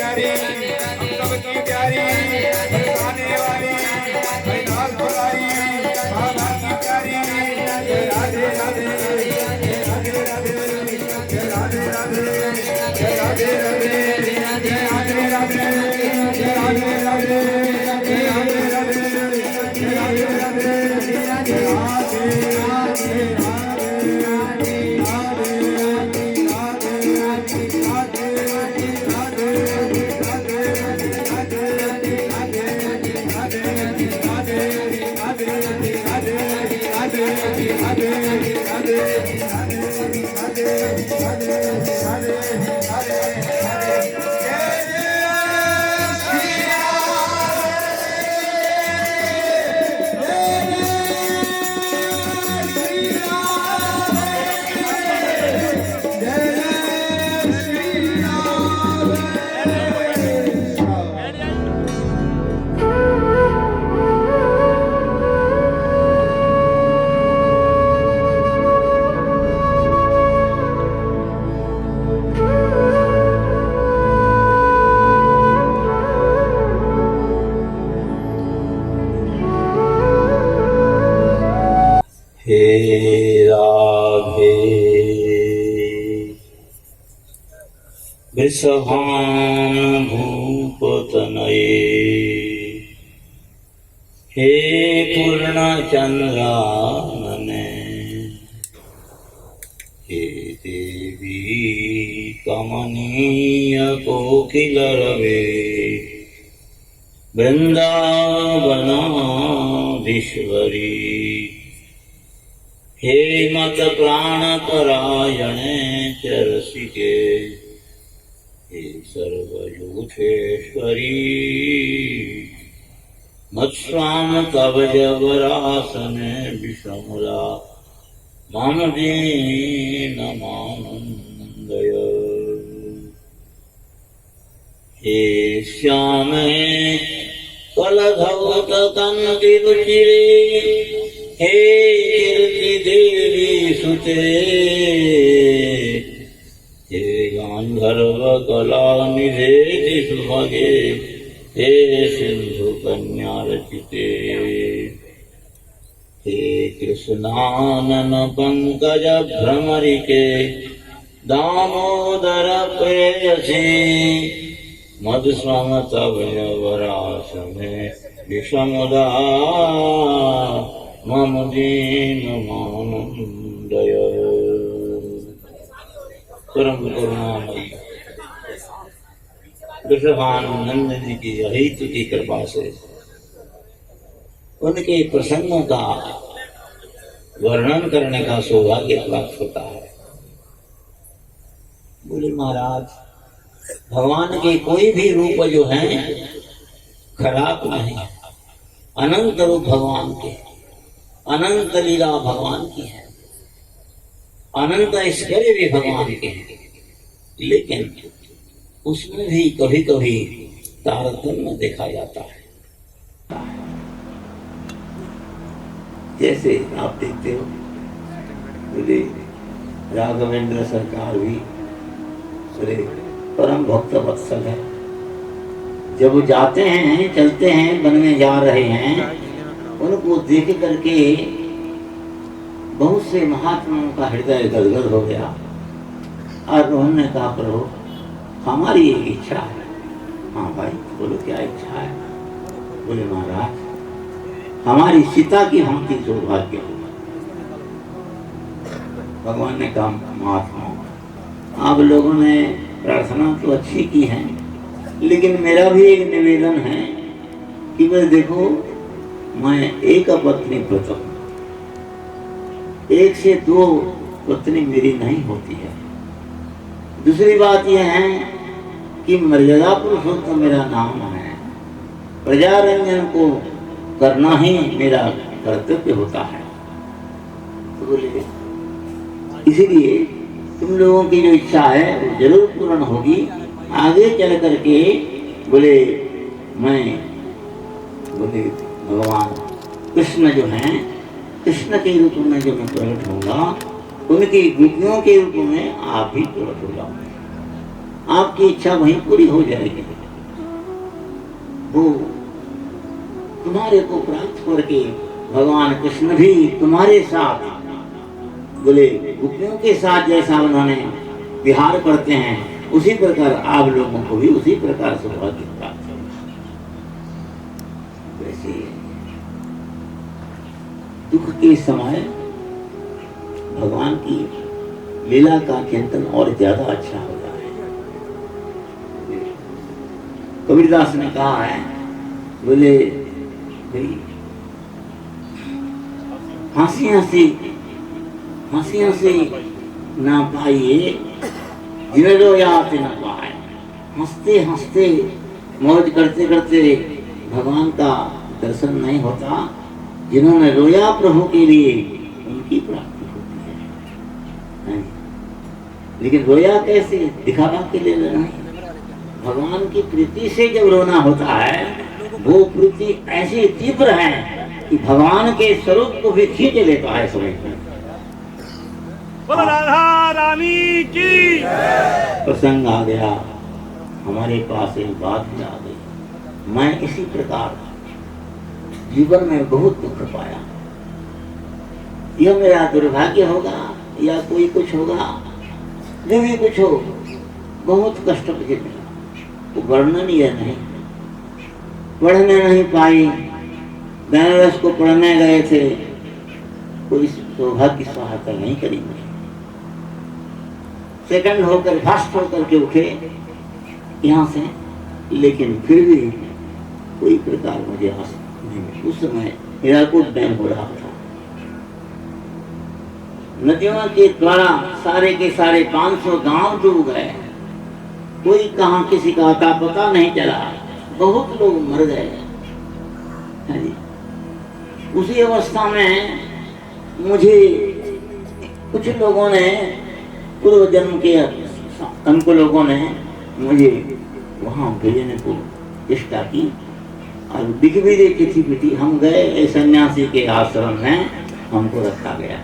प्यारी, हम सबकी प्यारी, बरसाने वाली लाल बुलाई, बाबा की प्यारी। राधे राधे राधे राधे राधे राधे राधे राधे राधे राधे हे राधे वृषभान भूपतनये, हे पूर्णचंद्रानने, हे देवी कमनीय कोकिलरवे, वृंदावनाधीश्वरी, हे मत प्राणपरायणे च रसिके, हे सर्वयूथेश्वरी, मत्स्वाम तव जबरासने विषमुला, मम दीनमानन्दय। हे श्यामे कलधौतकन्तिरुचिरे, हे कीर्ति देवी सुते, हे गांधर्व कला निधे सुभगे, हे सिंधु कन्या रचिते, हे कृष्णानन पंकज भ्रमरिके, दामोदर प्रेयसी, मधुस्वाम तव वरासने विषमुदा, मम दीनमानन्दय। परम करुणामयी वृषभानंद जी की अहित की कृपा से उनके प्रसंगों का वर्णन करने का सौभाग्य प्राप्त होता है। बोले महाराज, भगवान के कोई भी रूप जो हैं खराब नहीं, अनंत रूप भगवान के, अनंत लीला भगवान की है, अनंत ऐश्वर्य भी भगवान के हैं, लेकिन उसमें भी कभी कभी तारतम्य देखा जाता है। जैसे आप देखते हो, बोले राघवेंद्र सरकार भी बोले परम भक्त वत्सल है। जब वो जाते हैं, चलते हैं, वन में जा रहे हैं, उनको देख करके बहुत से महात्माओं का हृदय गदगद हो गया और उन्होंने कहा प्रभु हमारी एक इच्छा है। हाँ भाई बोलो क्या इच्छा है? बोले महाराज हमारी सीता की भांति सौभाग्य हो। भगवान ने कहा महात्मा आप लोगों ने प्रार्थना तो अच्छी की है, लेकिन मेरा भी एक निवेदन है कि बस देखो मैं एक पत्नी व्रत हूं, एक से दो पत्नी मेरी नहीं होती है। दूसरी बात यह है कि मर्यादा पुरुषोत्तम मेरा नाम है, प्रजारंजन को करना ही मेरा कर्तव्य होता है। तो बोले इसीलिए तुम लोगों की जो इच्छा है वो जरूर पूर्ण होगी। आगे चल करके बोले मैं बोले भगवान कृष्ण जो हैं, कृष्ण के रूप में जो मैं प्रकट होऊंगा, उनकी गोपियों के रूप में आप भी प्रकट हो जाओगे, आपकी इच्छा वहीं पूरी हो जाएगी। वो तुम्हारे को प्राप्त करके भगवान कृष्ण भी तुम्हारे साथ बोले गोपियों के साथ जैसा उन्होंने विहार करते हैं उसी प्रकार आप लोगों को भी उसी प्रकार सौभाग्य प्राप्त होगा। वैसे दुख के समय भगवान की लीला का चिंतन और ज्यादा अच्छा होता है। कबीरदास ने कहा है बोले भाई हंसी हंसी ना पाइए जिन्हें रोयात न पाए। हंसते हंसते मौज करते करते भगवान का दर्शन नहीं होता। जिन्होंने रोया प्रभु के लिए उनकी प्राप्ति होती है। लेकिन रोया कैसे? दिखावा के लिए नहीं। भगवान की प्रीति से जब रोना होता है वो प्रीति ऐसी तीव्र है कि भगवान के स्वरूप को भी खींच लेता है समझ में। बोलो राधा रानी की। प्रसंग आ गया हमारे पास, एक बात भी आ गई। मैं इसी प्रकार जीवन में बहुत दुख पाया। यह मेरा दुर्भाग्य होगा या कोई कुछ होगा, जो भी कुछ हो, बहुत कष्ट मुझे मिला। वो वर्णनीय नहीं। पढ़ने नहीं पाई, बनारस को पढ़ने गए थे, कोई सौभाग्य सहायता नहीं करी। सेकंड होकर फर्स्ट होकर के उठे यहाँ से, लेकिन फिर भी कोई प्रकार मुझे आस नहीं। उस समय हीराकुद डैम हो रहा था। नदियों के द्वारा सारे के सारे 500 गांव डूब गए। कोई कहां किसी का अता पता नहीं चला। बहुत लोग मर गए। उसी अवस्था में मुझे कुछ लोगों ने, पूर्व जन्म के हमको लोगों ने मुझे वहां भेजने को चेष्टा की और दिख भी देखी थी बेटी। हम गए सन्यासी के आश्रम में, हमको रखा गया।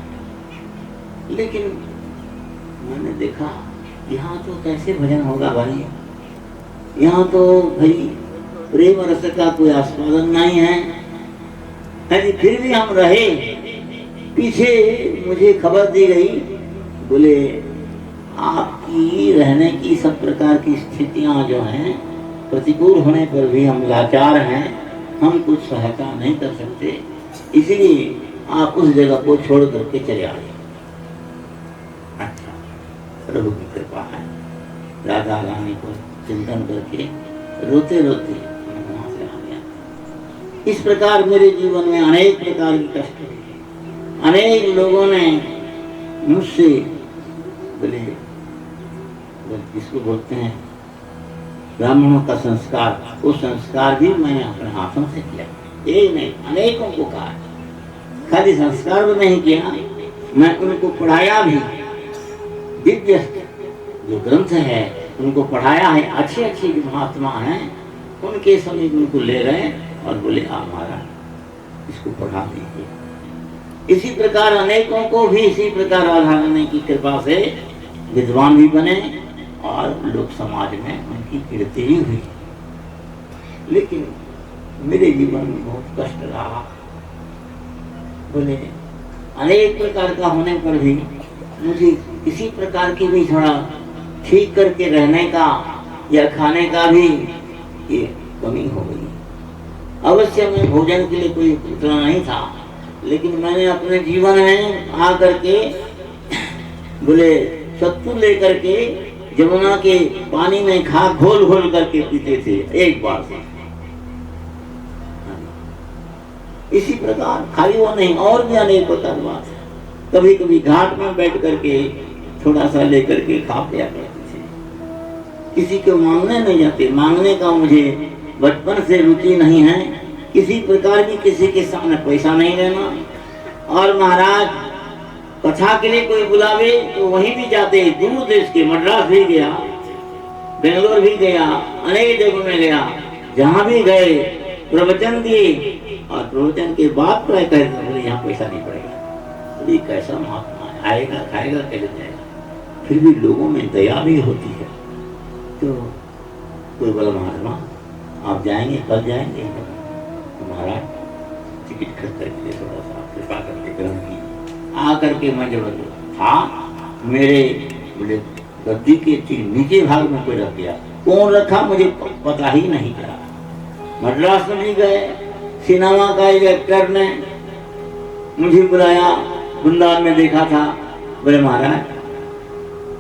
लेकिन मैंने देखा यहाँ तो कैसे भजन होगा भाई। यहाँ तो भाई प्रेम रस का कोई आस्वादन नहीं है। फिर भी हम रहे। पीछे मुझे खबर दी गई, बोले आपकी रहने की सब प्रकार की स्थितियां जो हैं प्रतिकूल होने पर भी हम लाचार हैं, हम कुछ सहायता नहीं कर सकते, इसलिए आप उस जगह को छोड़ करके चले आए। अच्छा, प्रभु की कृपा है। राधा रानी को चिंतन करके रोते रोते वहां से आ गया। इस प्रकार मेरे जीवन में अनेक प्रकार की कष्ट हुए। अनेक लोगों ने मुझसे बोले, जिसको बोलते हैं ब्राह्मणों का संस्कार, वो संस्कार भी मैंने अपने हाथों से किया। एक नहीं, अनेकों को कहा। खाली संस्कार भी नहीं किया, मैं उनको पढ़ाया भी। दिव्य जो ग्रंथ है उनको पढ़ाया है। अच्छे अच्छे जो महात्मा हैं उनके समीप उनको ले रहे और बोले आप महाराज इसको पढ़ा दीजिए। इसी प्रकार अनेकों को भी इसी प्रकार राधा रानी की कृपा से विद्वान भी बने और लोग समाज में उनकी कीर्ति भी हुई। लेकिन मेरे जीवन में बहुत कष्ट रहा। बोले अनेक प्रकार का होने पर भी मुझे किसी प्रकार की भी थोड़ा ठीक करके रहने का या खाने का भी ये कमी हो गई। अवश्य में भोजन के लिए कोई उतना नहीं था, लेकिन मैंने अपने जीवन में आ करके बोले सत्तू लेकर के जमुना के पानी में खा घोल घोल करके पीते थे एक बार से। इसी प्रकार खाली वो नहीं, और भी अनेक प्रकार बात है। कभी कभी घाट में बैठ करके थोड़ा सा लेकर के खा पिया करते थे। किसी को मांगने नहीं जाते। मांगने का मुझे बचपन से रुचि नहीं है। किसी प्रकार की किसी के सामने पैसा नहीं लेना। और महाराज कथा के लिए कोई बुलावे तो वहीं भी जाते। दूर देश के मद्रास भी गया, बेंगलोर भी गया, अनेक जगहों में गया। जहाँ भी गए प्रवचन दिए और प्रवचन के बाद तो कहते बोले यहाँ पैसा नहीं पड़ेगा। बोले कैसा महात्मा है, आएगा खाएगा कैसे जाएगा। फिर भी लोगों में दया भी होती है। तो कोई बोला महात्मा आप जाएंगे, कल जाएंगे? तुम्हारा टिकट खर्च करके थोड़ा सा कृपा करके ग्रहण की। आकर के मैं जब था, मेरे बोले गद्दी के ठीक नीचे भाग में कोई रख गया। कौन रखा मुझे पता ही नहीं चला। मद्रास में भी गए, सिनेमा का एक एक्टर ने मुझे बुलाया, वृंदावन में देखा था। बोले महाराज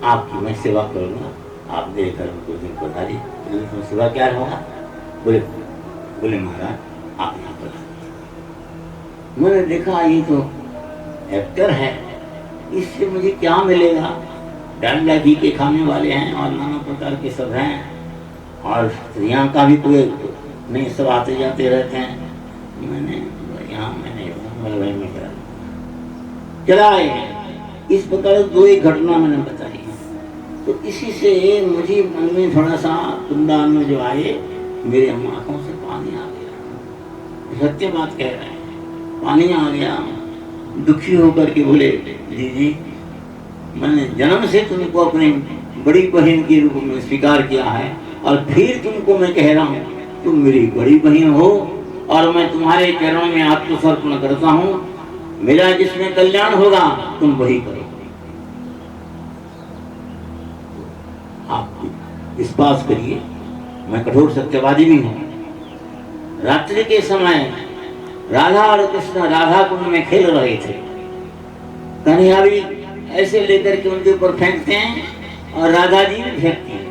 आपकी मैं सेवा करूँगा, आप मेरे घर में कुछ दिन पधारिए। तो सेवा क्या होगा? बोले महाराज आप यहाँ पर। मैंने देखा ये तो एक्टर है, इससे मुझे क्या मिलेगा? डांडा घी के खाने वाले हैं और नाना प्रकार के सब हैं, और स्त्रियाँ का भी कोई नहीं, सब आते जाते रहते हैं। मैंने में चला आए। इस प्रकार दो एक घटना मैंने बताई है। तो इसी से मुझे मन में थोड़ा सा वृंदावन में जो आए, मेरे आंखों से पानी आ गया। सत्य बात कह रहे हैं, पानी आ गया। दुखी होकर के बोले जी मैंने जन्म से तुमको अपनी बड़ी बहन के रूप में स्वीकार किया है, और फिर तुमको मैं कह रहा हूँ तुम मेरी बड़ी बहन हो, और मैं तुम्हारे चरणों में आत्मसमर्पण करता हूँ। मेरा जिसमें कल्याण होगा तुम वही करो। आप विश्वास करिए, मैं कठोर सत्यवादी भी हूँ। रात्रि के समय राधा और कृष्ण राधा कुंड में खेल रहे थे। कन्हैया भी ऐसे लेकर के उनके ऊपर फेंकते हैं, और राधा जी भी फेंकती हैं।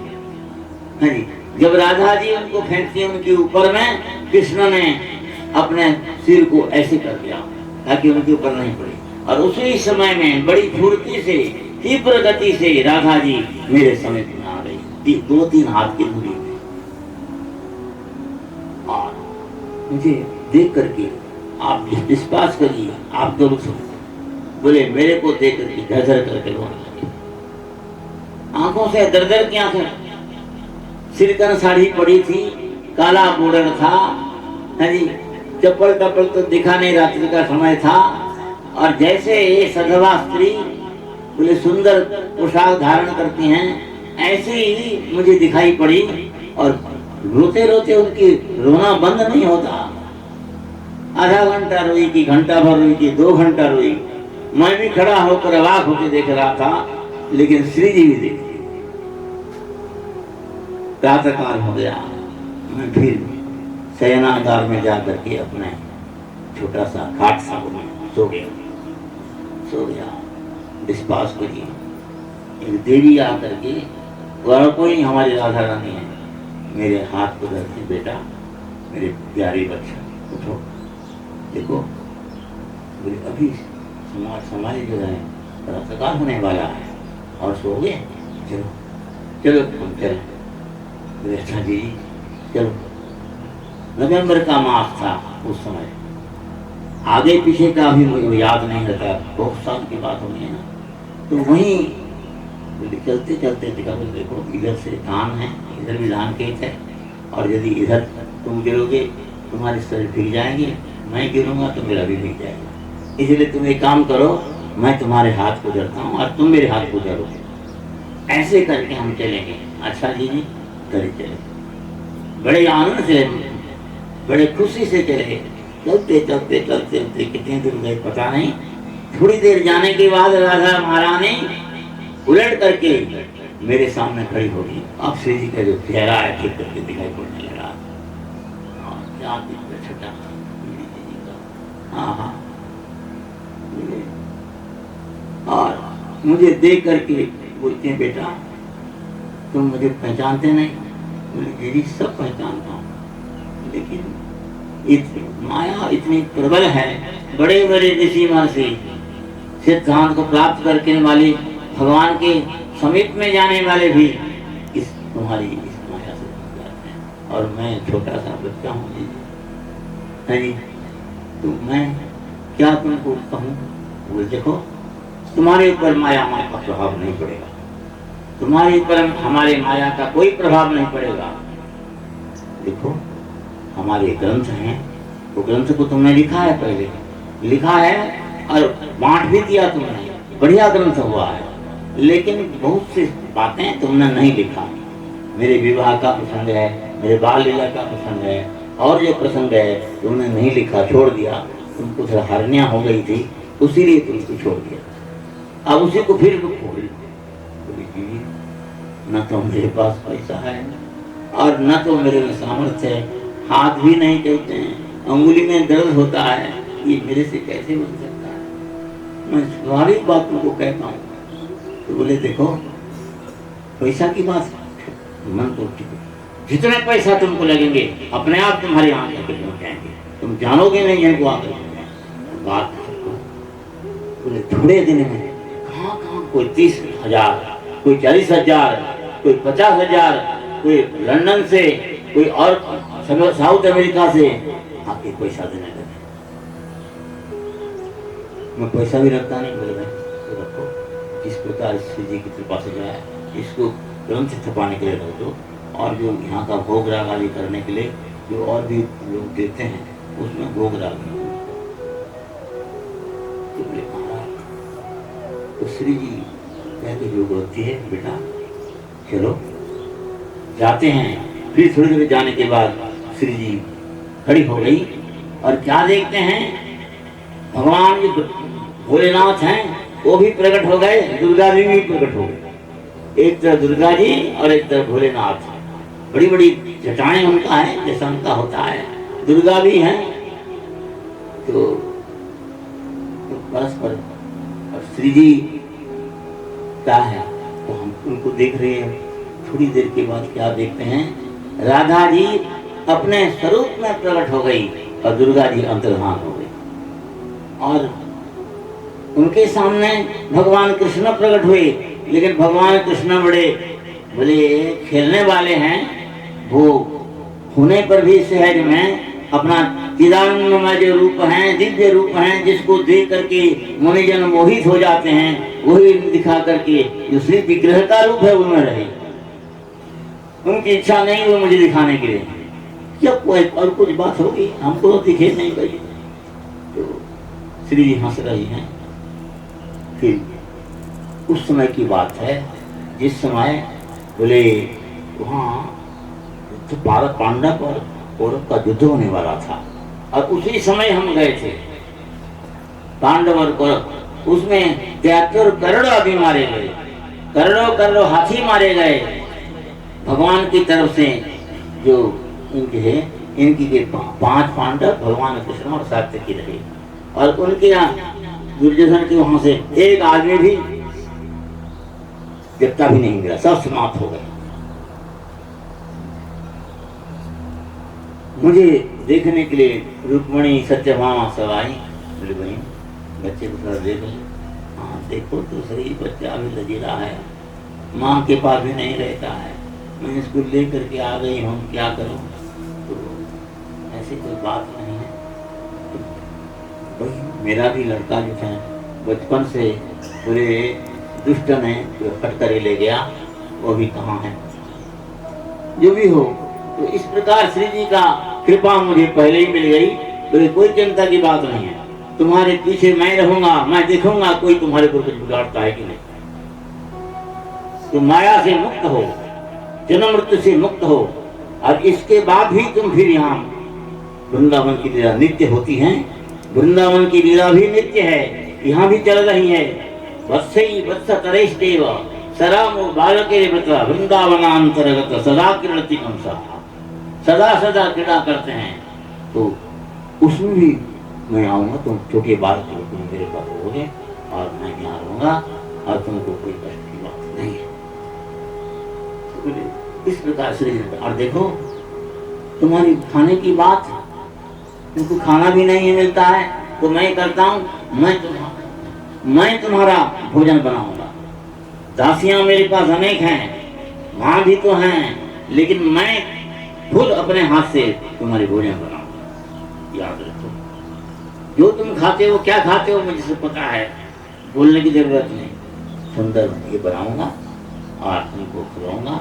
हाँ जी, जब राधा जी उनको फेंकती हैं उनके ऊपर में, कृष्ण ने अपने सिर को ऐसे कर दिया ताकि उनके ऊपर नहीं पड़े। और उसी समय में बड़ी फुर्ती से, तीव्र गति से राधा जी मेरे समीप में आ गई, 2-3 हाथ की दूरी में। और मुझे देख करके आप विश्वास करिए, आप जरूर सुनो। बोले मेरे को देख करके झरझर करके रोने लगे, आंखों से दर-दर की आंखें। सिरकन साड़ी पड़ी थी, काला बॉर्डर था। हाँ जी, चप्पल टप्पल तो दिखा नहीं, रात्रि का समय था। और जैसे ये सधवा स्त्री बोले सुंदर पोशाक धारण करती हैं, ऐसे ही मुझे दिखाई पड़ी। और रोते रोते उनकी रोना बंद नहीं होता। आधा घंटा रोई कि घंटा भर रोई कि 2 घंटा रोई। मैं भी खड़ा होकर अवाक होकर देख रहा था, लेकिन श्री जी भी देखी। प्रातःकाल हो गया, मैं फिर शयनागार में जा करके अपने छोटा सा खाट सा सो गया। विश्वास करिए, एक देवी आकर के, वह कोई हमारी राधा रानी है, मेरे हाथ को धरती, बेटा मेरे प्यारे बच्चा उठो, देखो बोले अभी समाज जो है प्रातःकाल होने वाला है और सो गए, चलो चलो हम चले। बोले अच्छा जी चलो। नवंबर का मास था उस समय, आगे पीछे का भी मुझे याद नहीं रहता, बहुत साल की बात होनी है ना। तो वहीं चलते चलते देखा, देखो इधर से धान है, इधर भी धान खेत है, और यदि इधर तुम गिरोगे तुम्हारे शरीर भीग जाएंगे, मैं गिरूंगा तो मेरा भी भीग जाएगा। इसलिए तुम एक काम करो, मैं तुम्हारे हाथ को जड़ता हूँ और तुम मेरे हाथ को जड़ोगे। ऐसे करके हम चलेंगे। अच्छा जी जी चले चले, बड़े आनंद से, बड़े खुशी से चले। चलते चलते चलते चलते कितने दूर गए पता नहीं। थोड़ी देर जाने के बाद राधा महारानी उलट करके मेरे सामने खड़ी हो गई। अब श्री जी का जो चेहरा है ठीक करके दिखाई पड़ने लगा। क्या छठा, हाँ हाँ। और मुझे देख करके बोलते हैं बेटा तुम मुझे पहचानते नहीं? बोले दीदी सब पहचानता हूँ, लेकिन माया इतनी प्रबल है। बड़े बड़े ऋषि महर्षि सिद्धांत को प्राप्त करने वाले, भगवान के समीप में जाने वाले भी इस तुम्हारी इस माया से जाते हैं, और मैं छोटा सा बच्चा हूँ जी। नहीं तो मैं क्या तुमको कहूँ? बोले देखो तुम्हारे ऊपर माया का प्रभाव नहीं पड़ेगा, तुम्हारे ऊपर हमारे माया का कोई प्रभाव नहीं पड़ेगा। देखो हमारे ग्रंथ हैं, वो ग्रंथ को तुमने लिखा है, पहले लिखा है और बांट भी दिया तुमने, बढ़िया ग्रंथ हुआ है, लेकिन बहुत सी बातें तुमने नहीं लिखा। मेरे विवाह का प्रसंग है, मेरे बाल लीला का प्रसंग है, और जो प्रसंग है तुमने नहीं लिखा, छोड़ दिया, तुमको थोड़ा हरनिया हो गई थी, उसीलिए तुमको छोड़ दिया। अब उसी को फिर बोली जी, न तो मेरे पास पैसा है और न तो मेरे में सामर्थ्य है, हाथ भी नहीं चलते हैं, अंगुली में दर्द होता है, ये मेरे से कैसे बन सकता है? मैं स्वाभाविक बात तुमको कहता हूँ। तो बोले देखो, पैसा की बात मन को, जितने पैसा तुमको लगेंगे अपने आप तुम्हारे यहाँ जाके पहुँच जाएंगे, तुम जानोगे नहीं है को आकर बात। बोले थोड़े दिन में कहाँ कहाँ, कोई 30,000, कोई 40,000, कोई 50,000, कोई लंदन से, कोई और साउथ अमेरिका से आके पैसा देने लगे। मैं पैसा भी रखता नहीं। बोले भाई तो रखो, इस प्रकार श्री जी की कृपा से जो है इसको ग्रंथ छपाने के लिए रख दो, और जो यहाँ का भोग राग आदि करने के लिए जो और भी लोग देते हैं उसमें भोग राग नहीं। तो बोले महाराज, तो श्री जी कहते जो होती है बेटा चलो जाते हैं। फिर थोड़ी देर जाने के बाद श्री जी खड़ी हो गई और क्या देखते हैं, भगवान जो भोलेनाथ हैं वो भी प्रकट हो गए, दुर्गा जी भी प्रकट हो गए। एक तरफ दुर्गा जी और एक तरफ भोलेनाथ, बड़ी बड़ी जटाएं उनका है जैसा उनका होता है, दुर्गा भी हैं। तो बस पर श्री जी क्या है तो हम उनको देख रहे हैं। थोड़ी देर के बाद क्या देखते हैं, राधा जी अपने स्वरूप में प्रकट हो गई और दुर्गा जी अंतर्धान हो गई, और उनके सामने भगवान कृष्ण प्रकट हुए। लेकिन भगवान कृष्ण बड़े बोले खेलने वाले हैं, वो होने पर भी सहज में अपना चिदानंदमय जो रूप हैं, दिव्य रूप हैं, जिसको देख करके मुनिजन मोहित हो जाते हैं, वही दिखा करके जो श्री विग्रह का रूप है उनमें रहे। उनकी इच्छा नहीं हुई मुझे दिखाने के लिए, जब कोई और कुछ बात होगी हमको तो दिखे नहीं गई। तो श्री जी हंस रही हैं। फिर उस समय की बात है जिस समय बोले वहाँ तो पांडव और कौरव का युद्ध होने वाला था, और उसी समय हम गए थे। पांडव और कौरव, उसमें 73 करोड़ आदमी मारे गए, करोड़ों हाथी मारे गए। भगवान की तरफ से जो इनके है, इनकी के 5 पांडव भगवान कृष्ण और सात्यकी रहे, और उनके यहाँ दुर्योधन के वहां से एक आदमी भी देवता भी नहीं मिला, सब समाप्त हो गए। मुझे देखने के लिए रुक्मणी सत्यभामा सब आई। बोले बहन बच्चे को थोड़ा देख लें। हाँ देखो तो सही, बच्चा अभी लजीला है, माँ के पास भी नहीं रहता है, मैं इसको ले करके आ गई हूँ, क्या करूँ? तो ऐसी कोई बात नहीं है। तो भाई मेरा भी लड़का जो था बचपन से पूरे दुष्ट ने जो हट कर ले गया, वो भी कहाँ है? जो भी हो, तो इस प्रकार श्री जी का कृपा मुझे पहले ही मिल गई। तो कोई चिंता की बात नहीं है, तुम्हारे पीछे मैं रहूंगा, मैं देखूंगा कोई तुम्हारे ऊपर कुछ बिगाड़ता है कि नहीं। तुम माया से मुक्त हो, जन्म मृत्यु से मुक्त हो, और इसके बाद भी तुम फिर यहाँ वृंदावन की लीला नित्य होती है। वृंदावन की लीला भी नित्य है, यहाँ भी चल रही है। वत्सई वत्स तरेष्टेव सरामो बालके व्रत वृंदावनांतर्गत सदा क्रीडति कंसा, सदा सदा क्रीड़ा करते हैं। तो उसमें भी मैं आऊँगा, तुम छोटे बालक हो, तुम मेरे पास रहोगे और मैं यहाँ रहूँगा, और तुमको कोई कष्ट की बात नहीं है। इस प्रकार से। और देखो तुम्हारी खाने की बात, तुमको खाना भी नहीं मिलता है तो मैं करता हूँ, मैं तुम्हारा भोजन बनाऊंगा। दासियां मेरे पास अनेक हैं, माँ भी तो हैं, लेकिन मैं खुद अपने हाथ से तुम्हारे भोजन बनाऊंगा। याद रखो, जो तुम खाते हो, क्या खाते हो मुझे सब पता है, बोलने की जरूरत नहीं। सुंदर ये बनाऊंगा और तुमको खिलाऊंगा,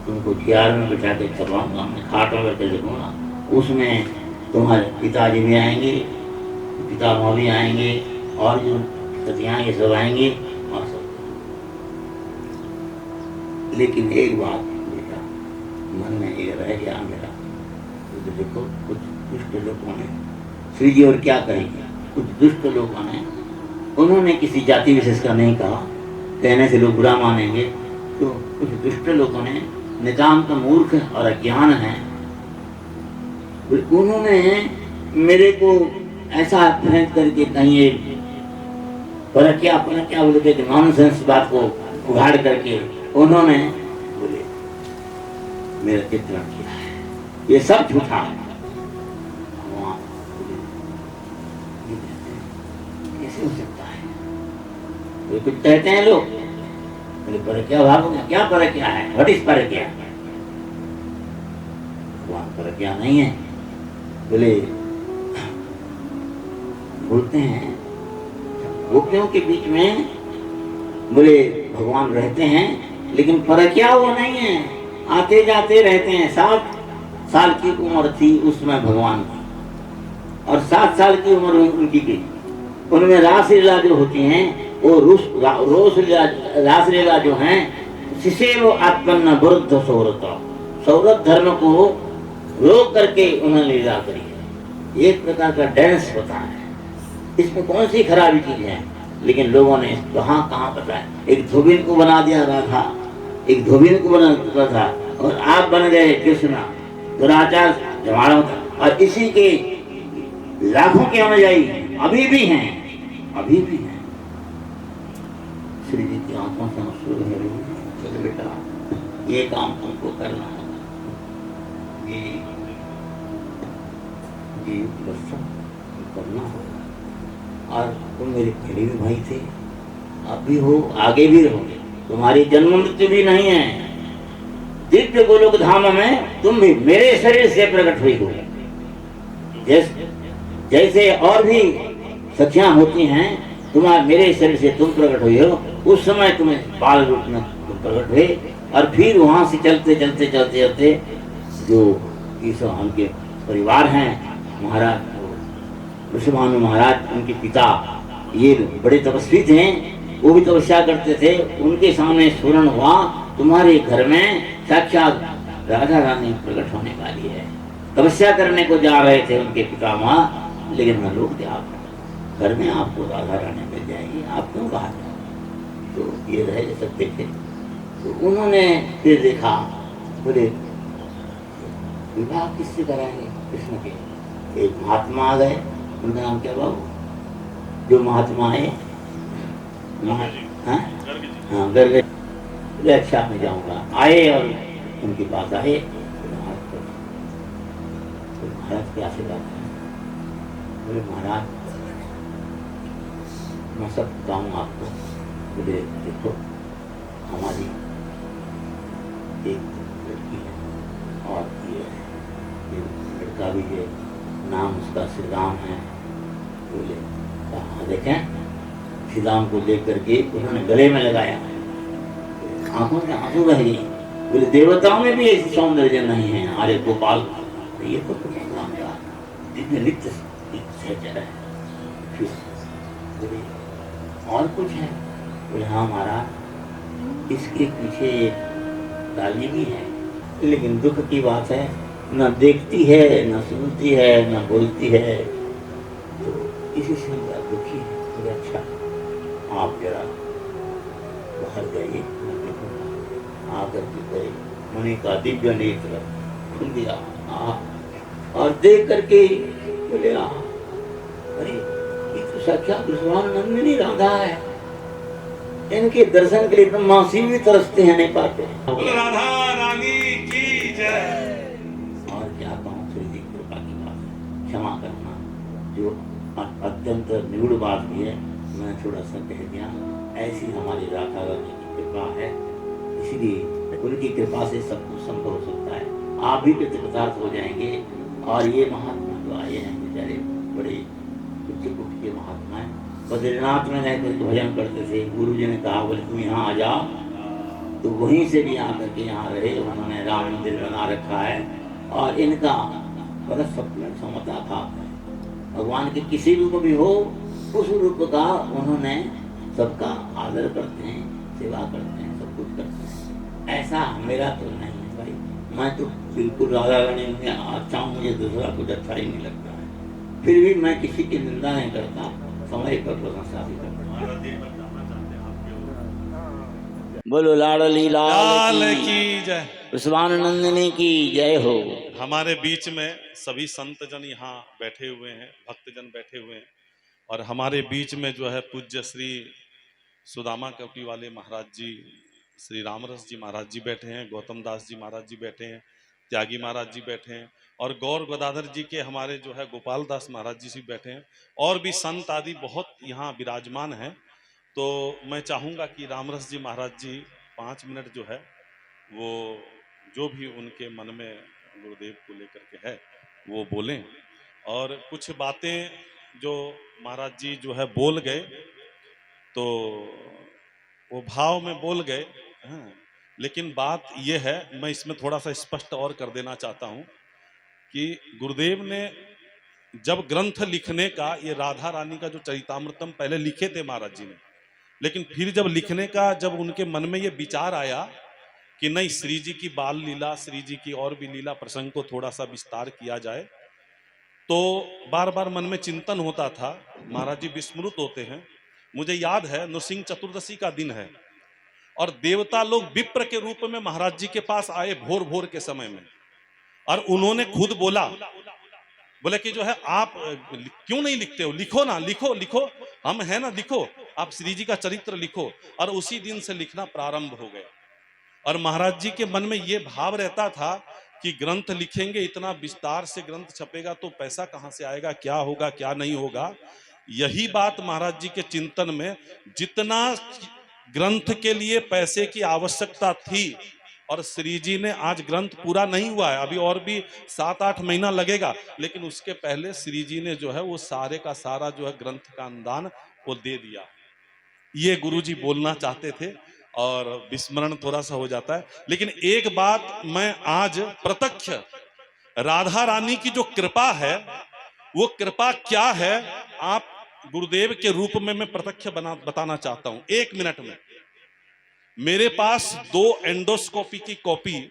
तुमको चेयर में बिठा के खिलाऊंगा, मैं खाट में बैठे देखूंगा। उसमें तुम्हारे पिताजी भी आएंगे, पितामह भी आएंगे, और जो सतियाँ ये सब आएंगे और सब। लेकिन एक बात बेटा, मन में ये रह गया मेरा। तो देखो कुछ दुष्ट लोगों ने, श्री जी और क्या कहेंगे, कुछ दुष्ट लोगों ने, उन्होंने किसी जाति विशेष का नहीं कहा, कहने से लोग बुरा मानेंगे, तो कुछ दुष्ट लोगों ने, नितांत मूर्ख और अज्ञान है, उन्होंने मेरे को ऐसा फेंक करके कहीं ये पर क्या बोले कि नॉनसेंस बात को उघाड़ करके उन्होंने बोले मेरा चित्रण किया है, ये सब झूठा है। कैसे हो सकता है? तो कुछ कहते हैं लोग, बोले पर क्या भागोगे, क्या पर क्या है, व्हाट इज पर क्या? भगवान पर क्या नहीं है। बोले बोलते हैं गोपियों के बीच में बोले भगवान रहते हैं, लेकिन परक्या वो नहीं है, आते जाते रहते हैं। 7 साल की उम्र थी उसमें भगवान की, और 7 साल की उम्र उनकी की। उनमें रासलीला जो होती हैं वो रासलीला जो हैं, शिशेव आत्मन्न वृद्ध सौरभ धर्म को रोक करके उन्होंने लीला करी है। एक प्रकार का डांस होता है, इसमें कौन सी खराबी चीज है? लेकिन लोगों ने कहाँ पता है, एक धोबिन को बना दिया राधा, एक धोबिन को बना दिया था, और आप बन गए कृष्णा, दुराचार जमाना था। और इसी के लाखों के अनुयायी अभी भी हैं। श्री जी की आंखों से आंसू बह रहे हैं। चलो बेटा, ये काम तुमको करना है, ये करना होगा। और तुम मेरे पहले भी भाई थे, अब भी हो, आगे भी रहोगे। तुम्हारी जन्म मृत्यु भी नहीं है। दिव्य गोलोक धाम में तुम भी मेरे शरीर से प्रकट हुई हो। जैसे और भी सखियां होती हैं, तुम्हारे मेरे शरीर से तुम प्रकट हुई हो, उस समय तुम्हें बाल रूप में तुम प्रकट हुए। और फिर वहां से चलते जो इस उनके परिवार हैं, महाराज ऋषभानु महाराज, उनके पिता, ये बड़े तपस्वी थे, वो भी तपस्या करते थे। उनके सामने स्मरण हुआ तुम्हारे घर में साक्षात राधा रानी प्रकट होने वाली है। तपस्या करने को जा रहे थे उनके पिता माँ, लेकिन हम लोग थे आप घर में, आपको राधा रानी मिल जाएगी, आप क्यों बाहर जाओ? तो ये रह सकते थे। तो उन्होंने फिर देखा, बोले विवाह किससे कराएंगे कृष्ण के? एक महात्मा आ गए, उनका नाम क्या बाबू, जो महात्मा है गर्ग, अच्छा मैं जाऊंगा। आए और उनके पास आए, तो महाराज क्या से बात है? बोले महाराज मैं सब बताऊँ आपको। बोले देखो, हमारी एक लड़की है, और ये लड़का भी है, नाम उसका श्री राम है। बोले हाँ देखें, श्री राम को देख करके उन्होंने गले में लगाया, आंखों से आंसू बह गई। बोले देवताओं में भी ऐसी सौंदर्य नहीं है हमारे गोपाल, ये तो भगवान का दिव्य नित्य सहचर है। फिर बोले और कुछ है? बोले हाँ महाराज, इसके पीछे डाली भी है, लेकिन दुख की बात है, न देखती है, न सुनती है, न बोलती है, तो इसी से दुखी है। तो अच्छा आप जरा बाहर जाइए, आकर के गए, मुनि का दिव्य नेत्र खुल दिया, और देख करके बोले अरे ये तो साक्षात विश्वानंदिनी राधा है। इनके दर्शन के लिए ब्रह्मा शिव भी तरसते हैं, नहीं पाते। राधा रानी की जय। और क्या कहूँ, श्री जी कृपा की बात है, क्षमा करना, जो अत्यंत निगूढ़ बात भी है, मैं थोड़ा सा कह दिया। ऐसी हमारी राधा रानी की कृपा है, इसलिए उनकी कृपा से सब कुछ संभव हो सकता है। आप भी कृतकृतार्थ हो जाएंगे। और ये महात्मा जो आए हैं बेचारे बड़े उच्च कोटि के महात्मा हैं, बद्रीनाथ में रहकर भजन करते थे। गुरु जी ने कहा बोले तुम यहाँ आ जाओ, तो वहीं से भी आकर के यहाँ रहे। उन्होंने राम मंदिर बना रखा है, और इनका बड़ा सपना क्षमता था, भगवान के किसी रूप भी हो उस रूप का उन्होंने सबका आदर करते हैं, सेवा करते हैं, सब कुछ करते हैं। ऐसा मेरा तो नहीं है भाई, मैं तो बिल्कुल राधा रानी में अच्छा हूँ, मुझे दूसरा कुछ अच्छा ही नहीं लगता है। फिर भी मैं किसी की निंदा नहीं करता, समय पर प्रशंसा भी करता। महाराज जी एक बार जानना चाहते हैं आपके बोलो लाडली लाल लाल की जय। विश्वानंदिनी की जय हो। हमारे बीच में सभी संत जन यहाँ बैठे हुए हैं, भक्तजन बैठे हुए हैं, और हमारे बीच में जो है पूज्य श्री सुदामा कपी वाले महाराज जी, श्री रामरस जी महाराज जी बैठे हैं, गौतम दास जी महाराज जी बैठे हैं, त्यागी महाराज जी बैठे हैं, और गौर गदाधर जी के हमारे जो है गोपाल दास महाराज जी भी बैठे हैं, और भी संत आदि बहुत यहाँ विराजमान हैं। तो मैं चाहूँगा कि रामरस जी महाराज जी 5 मिनट जो है वो जो भी उनके मन में गुरुदेव को लेकर के है वो बोलें, और कुछ बातें जो महाराज जी जो है बोल गए तो वो भाव में बोल गए। हाँ, लेकिन बात ये है, मैं इसमें थोड़ा सा स्पष्ट और कर देना चाहता हूँ कि गुरुदेव ने जब ग्रंथ लिखने का, ये राधा रानी का जो चरितामृतम पहले लिखे थे महाराज जी ने, लेकिन फिर जब लिखने का जब उनके मन में ये विचार आया कि नहीं, श्री जी की बाल लीला, श्री जी की और भी लीला प्रसंग को थोड़ा सा विस्तार किया जाए, तो बार बार मन में चिंतन होता था। महाराज जी विस्मृत होते हैं। मुझे याद है नृसिंह चतुर्दशी का दिन है और देवता लोग विप्र के रूप में महाराज जी के पास आए भोर भोर के समय में, और उन्होंने खुद बोला, बोले कि जो है आप क्यों नहीं लिखते हो, लिखो ना, लिखो लिखो, हम है ना, लिखो, आप श्री जी का चरित्र लिखो। और उसी दिन से लिखना प्रारंभ हो गया। और महाराज जी के मन में ये भाव रहता था कि ग्रंथ लिखेंगे, इतना विस्तार से ग्रंथ छपेगा तो पैसा कहाँ से आएगा, क्या होगा क्या नहीं होगा। यही बात महाराज जी के चिंतन में, जितना ग्रंथ के लिए पैसे की आवश्यकता थी, और श्री जी ने, आज ग्रंथ पूरा नहीं हुआ है, अभी और भी 7-8 महीना लगेगा, लेकिन उसके पहले श्री जी ने जो है वो सारे का सारा जो है ग्रंथ का अनुदान वो दे दिया। ये गुरुजी बोलना चाहते थे और विस्मरण थोड़ा सा हो जाता है। लेकिन एक बात मैं आज प्रत्यक्ष राधा रानी की जो कृपा है, वो कृपा क्या है, आप गुरुदेव के रूप में मैं प्रत्यक्ष बताना चाहता हूं 1 मिनट में। मेरे पास 2 एंडोस्कोपी की कॉपी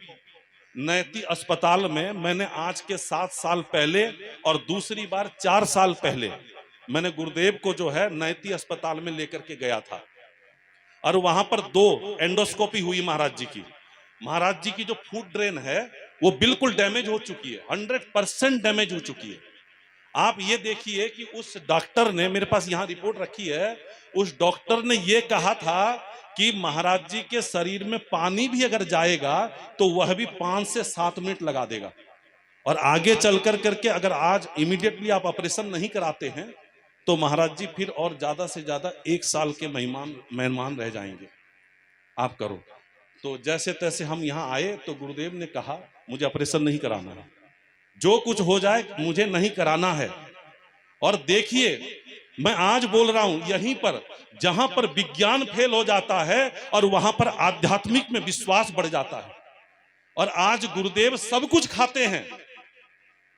नैती अस्पताल में, मैंने आज के 7 साल पहले और दूसरी बार 4 साल पहले मैंने गुरुदेव को जो है नैती अस्पताल में लेकर के गया था, और वहां पर 2 एंडोस्कोपी हुई महाराज जी की। महाराज जी की जो फूड ड्रेन है वो बिल्कुल डैमेज हो चुकी है, 100% डैमेज हो चुकी है। आप ये देखिए कि उस डॉक्टर ने, मेरे पास यहां रिपोर्ट रखी है, उस डॉक्टर ने ये कहा था कि महाराज जी के शरीर में पानी भी अगर जाएगा तो वह भी 5 से 7 मिनट लगा देगा, और आगे चलकर करके अगर आज इमीडिएटली आप ऑपरेशन नहीं कराते हैं तो महाराज जी फिर और ज्यादा से ज्यादा 1 साल के मेहमान रह जाएंगे। आप करो। तो जैसे तैसे हम यहाँ आए तो गुरुदेव ने कहा मुझे ऑपरेशन नहीं कराना है, जो कुछ हो जाए मुझे नहीं कराना है। और देखिए, मैं आज बोल रहा हूं यहीं पर, जहां पर विज्ञान फेल हो जाता है और वहां पर आध्यात्मिक में विश्वास बढ़ जाता है। और आज गुरुदेव सब कुछ खाते हैं,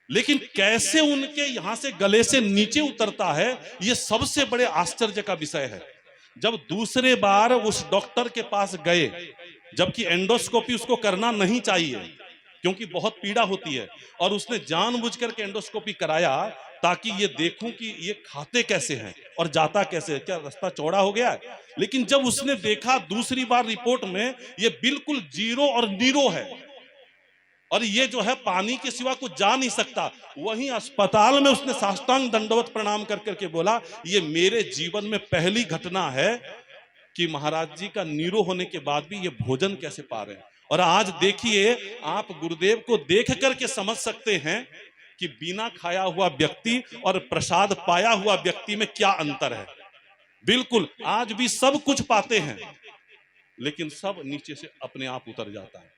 लेकिन कैसे उनके यहां से गले से नीचे उतरता है, यह सबसे बड़े आश्चर्य का विषय है। जब दूसरे बार उस डॉक्टर के पास गए, जबकि एंडोस्कोपी उसको करना नहीं चाहिए क्योंकि बहुत पीड़ा होती है, और उसने जानबूझकर के एंडोस्कोपी कराया ताकि ये देखूं कि ये खाते कैसे हैं और जाता कैसे है, क्या रास्ता चौड़ा हो गया है। लेकिन जब उसने देखा दूसरी बार रिपोर्ट में ये बिल्कुल 0 और नीरो है, और ये जो है पानी के सिवा कुछ जा नहीं सकता, वहीं अस्पताल में उसने साष्टांग दंडवत प्रणाम कर करके बोला, ये मेरे जीवन में पहली घटना है कि महाराज जी का नीरो होने के बाद भी ये भोजन कैसे पा रहे हैं। और आज देखिए, आप गुरुदेव को देख करके समझ सकते हैं कि बिना खाया हुआ व्यक्ति और प्रसाद पाया हुआ व्यक्ति में क्या अंतर है। बिल्कुल, आज भी सब कुछ पाते हैं, लेकिन सब नीचे से अपने आप उतर जाता है।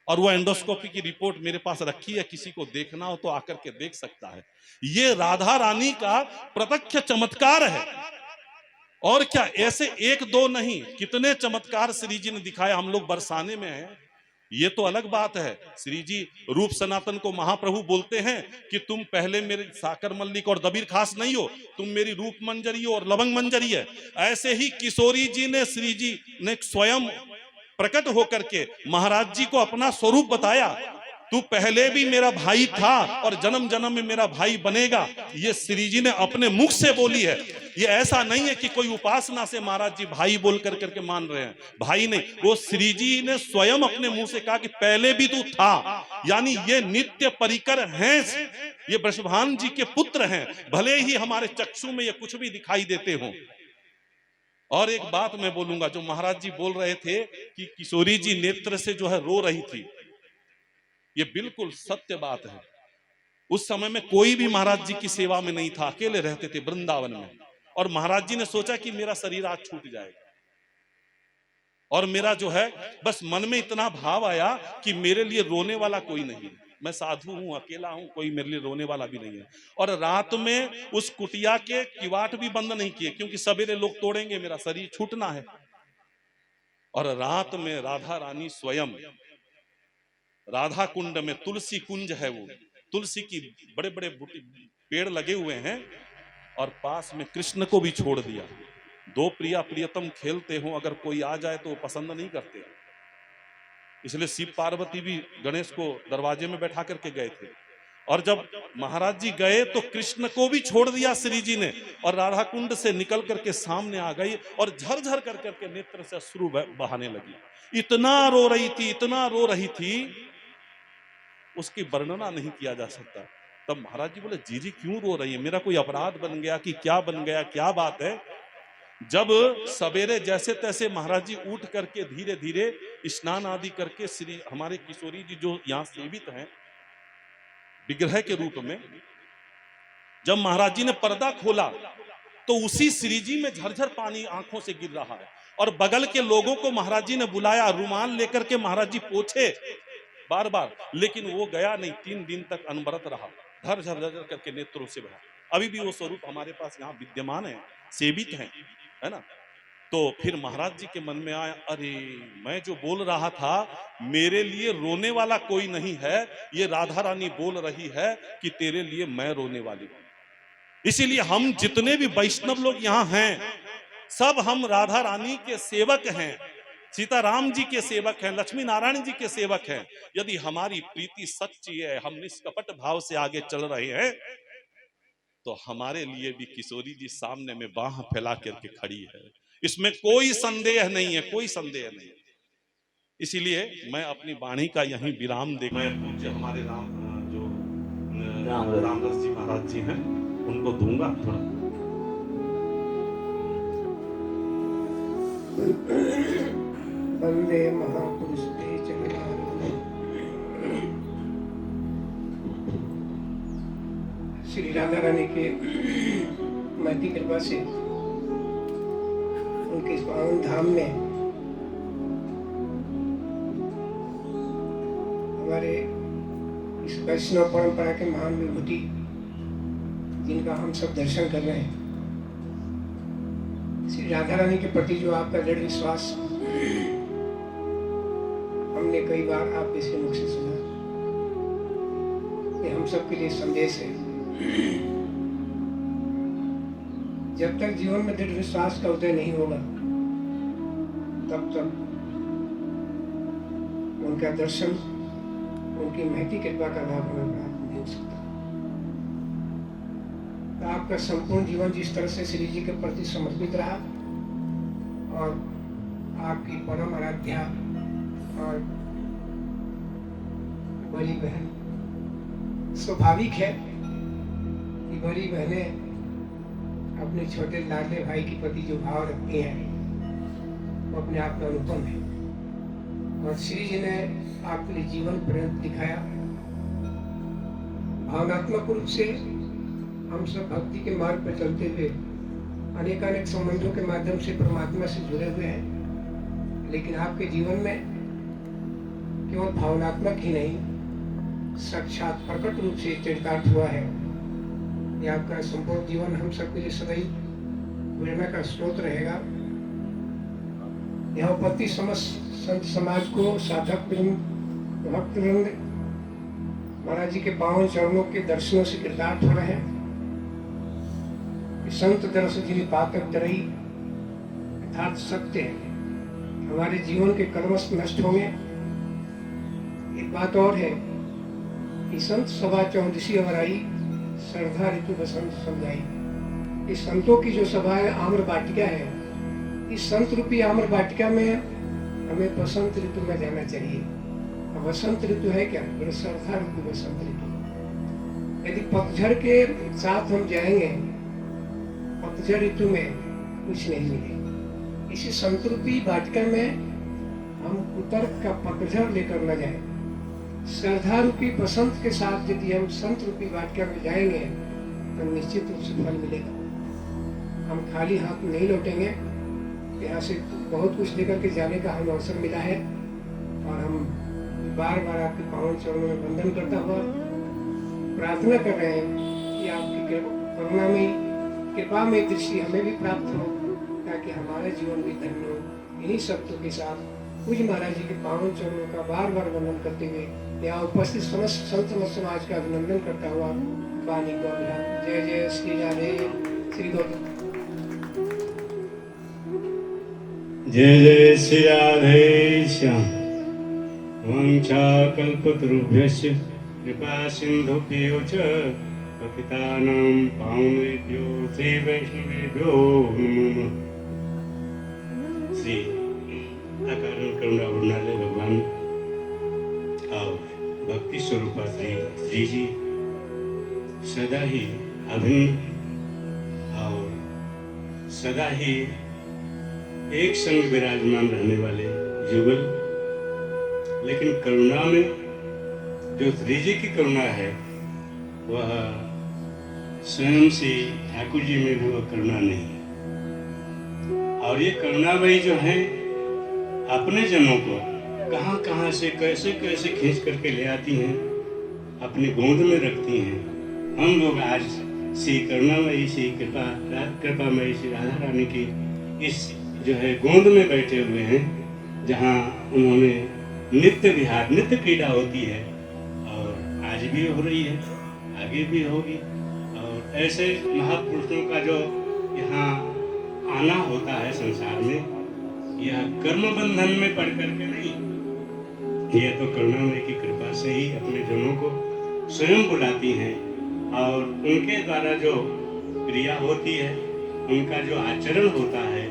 और वो एंडोस्कोपी की रिपोर्ट मेरे पास रखी है, किसी को देखना हो तो आकर के देख सकता है। ये राधा रानी का प्रत्यक्ष चमत्कार है। और क्या, ऐसे 1-2 नहीं, कितने चमत्कार श्री जी ने दिखाया। हम लोग बरसाने में हैं, ये तो अलग बात है। श्री जी रूप सनातन को महाप्रभु बोलते हैं कि तुम पहले मेरे साकर मल्लिक और दबीर खास नहीं हो, तुम मेरी रूप मंजरी हो और लवंग मंजरी है। ऐसे ही किशोरी जी ने, श्री जी ने स्वयं प्रकट होकर के महाराज जी को अपना स्वरूप बताया तू पहले भी मेरा भाई था और जन्म जन्म में मेरा भाई बनेगा। ये श्री जी ने अपने मुख से बोली है। ये ऐसा नहीं है कि कोई उपासना से महाराज जी भाई बोल कर करके मान रहे हैं, भाई नहीं, वो श्री जी ने स्वयं अपने मुंह से कहा कि पहले भी तू था। यानी ये नित्य परिकर हैं, ये वृषभान जी के पुत्र हैं, भले ही हमारे चक्षु में ये कुछ भी दिखाई देते हो। और एक बात मैं बोलूंगा, जो महाराज जी बोल रहे थे कि किशोरी जी नेत्र से जो है रो रही थी, ये बिल्कुल सत्य बात है। उस समय में कोई भी महाराज जी की सेवा में नहीं था, अकेले रहते थे वृंदावन में। और महाराज जी ने सोचा कि मेरा शरीर आज छूट जाएगा, और मेरा जो है बस मन में इतना भाव आया कि मेरे लिए रोने वाला कोई नहीं है, मैं साधु हूं, अकेला हूं, कोई मेरे लिए रोने वाला भी नहीं है। और रात में उस कुटिया के किवाट भी बंद नहीं किए, क्योंकि सवेरे लोग तोड़ेंगे, मेरा शरीर छूटना है। और रात में राधा रानी स्वयं राधा कुंड में, तुलसी कुंज है वो, तुलसी की बड़े बड़े पेड़ लगे हुए हैं, और पास में कृष्ण को भी छोड़ दिया। दो प्रिया प्रियतम खेलते हो, अगर कोई आ जाए तो वो पसंद नहीं करते, इसलिए शिव पार्वती भी गणेश को दरवाजे में बैठा करके गए थे। और जब महाराज जी गए तो कृष्ण को भी छोड़ दिया श्री जी ने, और राधा कुंड से निकल करके सामने आ गई और झरझर कर करके नेत्र से अश्रु बहाने लगी। इतना रो रही थी, इतना रो रही थी, उसकी वर्णना नहीं किया जा सकता। तब महाराज जी बोले, जी क्यों रो रही है, मेरा कोई अपराध बन गया कि क्या बन गया, क्या बात है। जब सवेरे जैसे तैसे महाराज जी उठ करके धीरे धीरे स्नान आदि करके श्री हमारे किशोरी जी जो यहाँ सेवित हैं विग्रह के रूप में, जब महाराज जी ने पर्दा खोला तो उसी श्री जी में झरझर पानी आंखों से गिर रहा है। और बगल के लोगों को महाराज जी ने बुलाया, रुमाल लेकर के महाराज जी पोछे बार बार, लेकिन वो गया नहीं। 3 दिन तक अनवरत रहा, झर झर करके नेत्रों से बहा। अभी भी वो स्वरूप हमारे पास यहाँ विद्यमान है, सेवित है ना। तो फिर महाराज जी के मन में आया, अरे मैं जो बोल रहा था मेरे लिए रोने वाला कोई नहीं है, ये राधा रानी बोल रही है कि तेरे लिए मैं रोने वाली हूं। इसीलिए हम जितने भी वैष्णव लोग यहाँ हैं, सब हम राधा रानी के सेवक हैं, सीताराम जी के सेवक हैं, लक्ष्मी नारायण जी के सेवक हैं। यदि हमारी प्रीति सच्ची है, हम निष्कपट भाव से आगे चल रहे हैं, तो हमारे लिए भी किशोरी जी सामने में बाह फैला करके खड़ी है। इसमें कोई संदेह नहीं है, कोई संदेह नहीं। इसीलिए मैं अपनी वाणी का यहीं विराम दे, मैं पूज्य हमारे रामदास जी महाराज जी हैं उनको दूंगा थोड़ा। वंदे महापुरुष ते चरणारविंदे। श्री राधा रानी के महती कृपा से उनके इस पावन धाम में हमारे इस वैष्णव परंपरा के महान विभूति जिनका हम सब दर्शन कर रहे हैं, श्री राधा रानी के प्रति जो आपका दृढ़ विश्वास हमने कई बार आपके से मुख से सुना, ये हम सब के लिए संदेश है। जब तक जीवन में दृढ़ विश्वास का उदय नहीं होगा, तब तक उनका दर्शन, उनकी महती कृपा का लाभ हमें प्राप्त नहीं हो सकता। तो आपका संपूर्ण जीवन जिस तरह से श्री जी के प्रति समर्पित रहा, और आपकी परम आराध्या और बड़ी बहन, स्वाभाविक है कि बड़ी बहनें अपने छोटे लाडले भाई के प्रति जो भाव रखती हैं वो अपने आप में अनुपम है। और श्री जी ने आपके लिए जीवन पर्यंत दिखाया। भावनात्मक रूप से हम सब भक्ति के मार्ग पर चलते हुए अनेकानेक संबंधों के माध्यम से परमात्मा से जुड़े हुए हैं, लेकिन आपके जीवन में केवल भावनात्मक ही नहीं, साक्षात प्रकट रूप से चरितार्थ हुआ है। ये आपका संपूर्ण जीवन हम सबके लिए सदैव प्रेरणा का स्रोत रहेगा। यह उपति समस्त संत समाज को, साधक भक्त वृंद महाराज जी के पावन चरणों के दर्शनों से कृतार्थ हो रहे हैं। संत दर्श जिन्हें पातक तरई यथार्थ सत्य है। हमारे जीवन के कर्मश नष्ट होंगे। एक बात और है कि संत सभा 14वीं अवर आई, श्रद्धा ऋतु बसंत समझाई। इस संतों की जो सभा है आम्र वाटिका है, इस संत रूपी आम्र वाटिका में हमें बसंत ऋतु में जाना चाहिए। अब बसंत ऋतु है क्या? बोले श्रद्धा ऋतु बसंत ऋतु। यदि पतझड़ के साथ हम जाएंगे, पतझड़ ऋतु में कुछ नहीं मिलेगा। इसी संत रूपी वाटिका में हम कुतर्क का पतझड़ लेकर न जाए। श्रद्धा रूपी बसंत के साथ यदि हम संत रूपी वाटिका में जाएंगे तो निश्चित रूप से फल मिलेगा। हम खाली हाथ नहीं लौटेंगे। यहाँ से बहुत कुछ लेकर के जाने का हमें अवसर मिला है और हम बार बार आपके पावन चरणों में वंदन करता हुआ प्रार्थना कर रहे हैं कि आपकी करुणा में, कृपा में दृष्टि हमें भी प्राप्त हो, ताकि हमारा जीवन भी धन्य हो। इन्हीं शब्दों के साथ पूज्य महाराज जी के पावन चरणों का बार बार वंदन करते हुए यहाँ उपस्थित समस्त संत समाज का अभिनंदन करता हुआ वाणी को अभिलाष। जय जय श्री राधे श्री गौतम। जय जय श्री राधे श्याम। वाञ्छाकल्पतरुभ्यश्च कृपा सिन्धुभ्यो च पतितानां पावनेभ्यो श्री वैष्णवेभ्यो नमः। श्री अकारण करुणा उड़नाले भगवान और भक्ति स्वरूप श्री जी सदा ही अभिन्न और सदा ही एक संग विराजमान रहने वाले युगल। लेकिन करुणा में जो श्री जी की करुणा है वह स्वयं से ठाकुर जी में भी वह करुणा नहीं है। और ये करुणामयी जो है अपने जनों को कहाँ कहाँ से कैसे कैसे खींच करके ले आती हैं, अपनी गोद में रखती हैं। हम लोग आज श्री करुणामयी श्री कृपामयी श्री राधा रानी की इस जो है गोद में बैठे हुए हैं, जहाँ उन्होंने नित्य विहार नित्य क्रीड़ा होती है और आज भी हो रही है, आगे भी होगी। और ऐसे महापुरुषों का जो यहाँ आना होता है संसार में, यह कर्म बंधन में पड़ करके नहीं, यह तो करुणामय की कृपा से ही अपने जनों को स्वयं बुलाती हैं और उनके द्वारा जो क्रिया होती है, उनका जो आचरण होता है,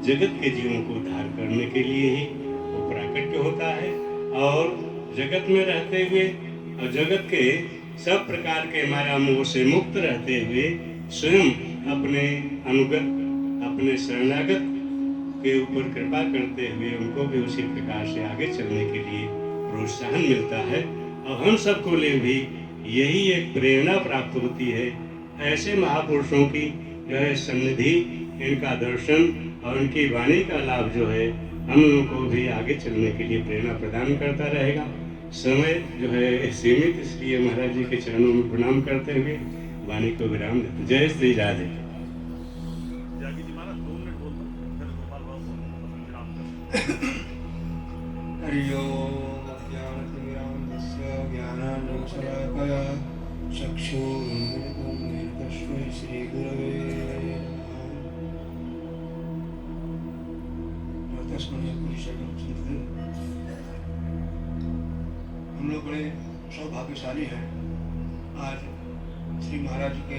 जगत के जीवों को उद्धार करने के लिए ही वो प्राकट्य होता है। और जगत में रहते हुए और जगत के सब प्रकार के माया मोह से मुक्त रहते हुए स्वयं अपने अनुगत, अपने शरणागत के ऊपर कृपा करते हुए उनको भी उसी प्रकार से आगे चलने के लिए प्रोत्साहन मिलता है। और हम सबको लिए भी यही एक प्रेरणा प्राप्त होती है। ऐसे महापुरुषों की जो है सन्निधि, इनका दर्शन और उनकी वाणी का लाभ जो है हम लोगों को भी आगे चलने के लिए प्रेरणा प्रदान करता रहेगा। समय जो है सीमित, इसलिए महाराज जी के चरणों में प्रणाम करते हुए वाणी को विराम देते। जय श्री राधे। त्यागी जी महाराज 2 मिनट बोल दो, फिर गोपाल बाबू को विराम कर। हरि ओम ज्ञानतिमिरान्धस्य ज्ञानाञ्जनशलाकया चक्षुरुन्मिलितं येन तस्मै श्रीगुरवे हम लोग बड़े सौभाग्यशाली हैं। आज श्री महाराज जी के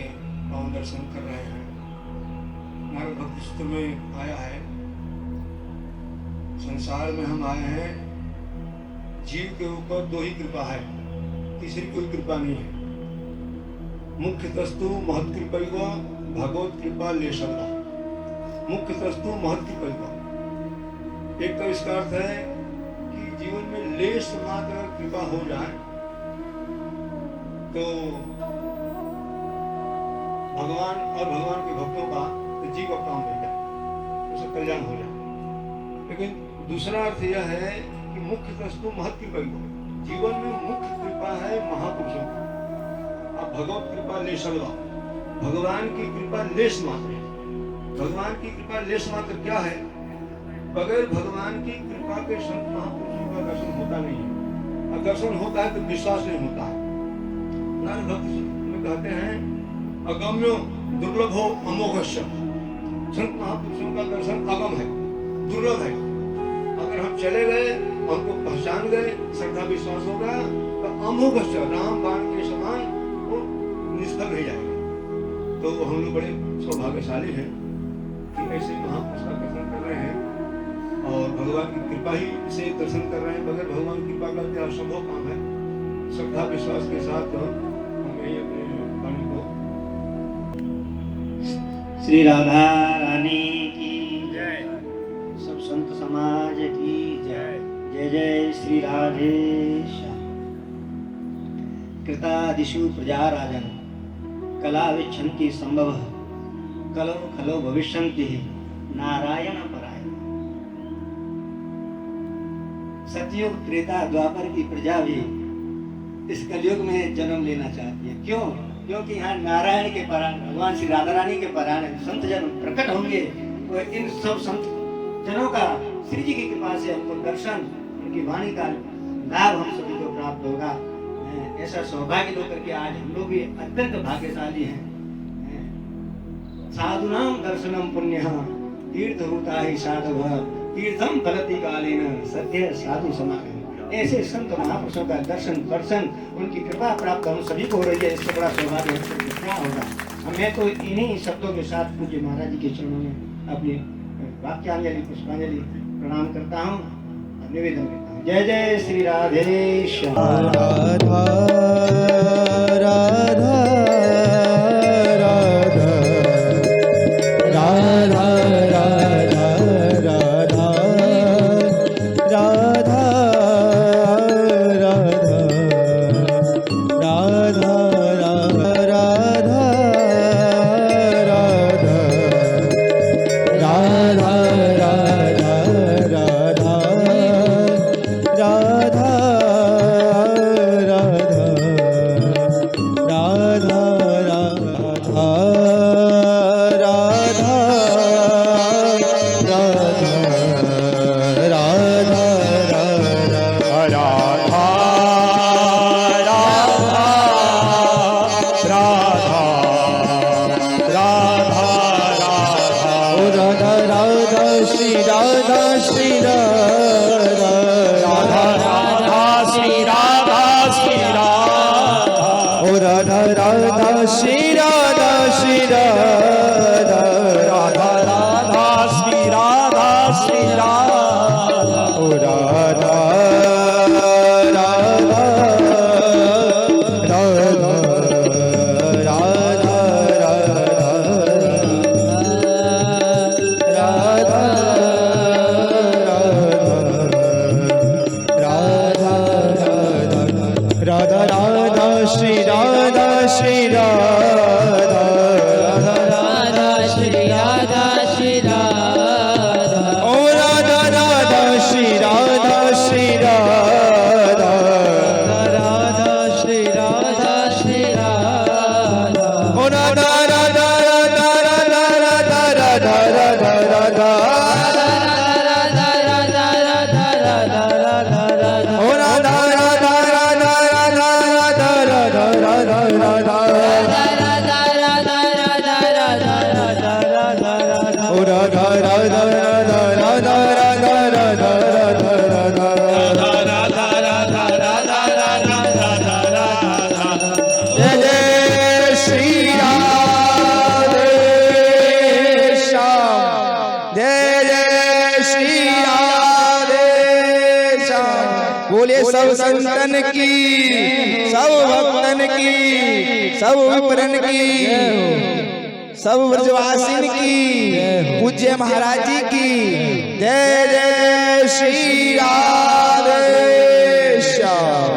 पावन दर्शन कर रहे हैं। नारद भक्ति सूत्र में आया है, संसार में हम आए हैं, जीव के ऊपर 2 ही कृपा है, तीसरी कोई कृपा नहीं है। मुख्य तस्तु महत् कृपा भगवत कृपा ले सकता। मुख्य तस्तु महत् कृपा, एक तो इसका अर्थ है कि जीवन में लेश मात्र कृपा हो जाए तो भगवान और भगवान के भक्तों का जीव का काम हो जाए, उसका कल्याण हो जाए। लेकिन दूसरा अर्थ यह है कि मुख्य तस्तु महत् कृपा, जीवन में मुख्य कृपा है महापुरुषों की। अब भगवत कृपा ले सकता, भगवान की कृपा लेश मात्र है। भगवान की कृपा लेश मात्र क्या है? बगैर भगवान की कृपा के संत महापुरुषों का दर्शन होता नहीं है। और दर्शन होता है तो विश्वास नहीं होता है। नारद भक्ति में कहते हैं, अगम्यो दुर्लभो अमोघस्य। संत महापुरुषों का दर्शन अगम है, दुर्लभ है। अगर हम चले गए, हमको जान गए, श्रद्धा विश्वास होगा तो अमोघ राम बाण के समान वो निष्फल रह जाएगा। तो हम लोग बड़े सौभाग्यशाली हैं कि ऐसे महापुरुष का दर्शन कर रहे हैं और भगवान की कृपा ही से दर्शन कर रहे हैं। बगैर भगवान की कृपा का क्या असंभव काम है। श्रद्धा विश्वास के साथ हम यही अपने वाणी को श्री राधा रानी की जय, सब संत समाज की जय। जय जय श्री राधे श्याम। कृतादिषु प्रजा राजन कला विच्छन्ति संभव कलो खलो भविष्यन्ति नारायण पराय। सतयुग त्रेता द्वापर की प्रजा भी इस कलयुग में जन्म लेना चाहती है। क्यों? क्योंकि यहाँ नारायण के परायण भगवान श्री राधा रानी के परायण संत जन प्रकट होंगे। तो इन सब संत जनों का श्री जी की कृपा से हमको दर्शन, उनकी वाणी का लाभ हम सभी को प्राप्त होगा। ऐसा सौभाग्य होकर के आज हम लोग भी अत्यंत भाग्यशाली हैं। साधुनाम दर्शनम पुण्य तीर्थभूता ही साधव तीर्थम फलति कालेन सत्य साधु समागम। ऐसे संत महापुरुषों का दर्शन दर्शन उनकी कृपा प्राप्त हम सभी को हो रही है। इससे बड़ा सौभाग्य क्या होगा। मैं तो इन्हीं शब्दों के साथ पूज्य महाराज जी के चरणों में अपनी वाक्यांजलि पुष्पांजलि प्रणाम करता हूँ और निवेदन करता हूँ। जय जय श्री राधे श्याम। राधा राधा सब संतन की, सब भक्तन की, सब विप्रन की, सब ब्रजवासिन की, पूज्य महाराज जी की जय जय श्री राधे श्याम।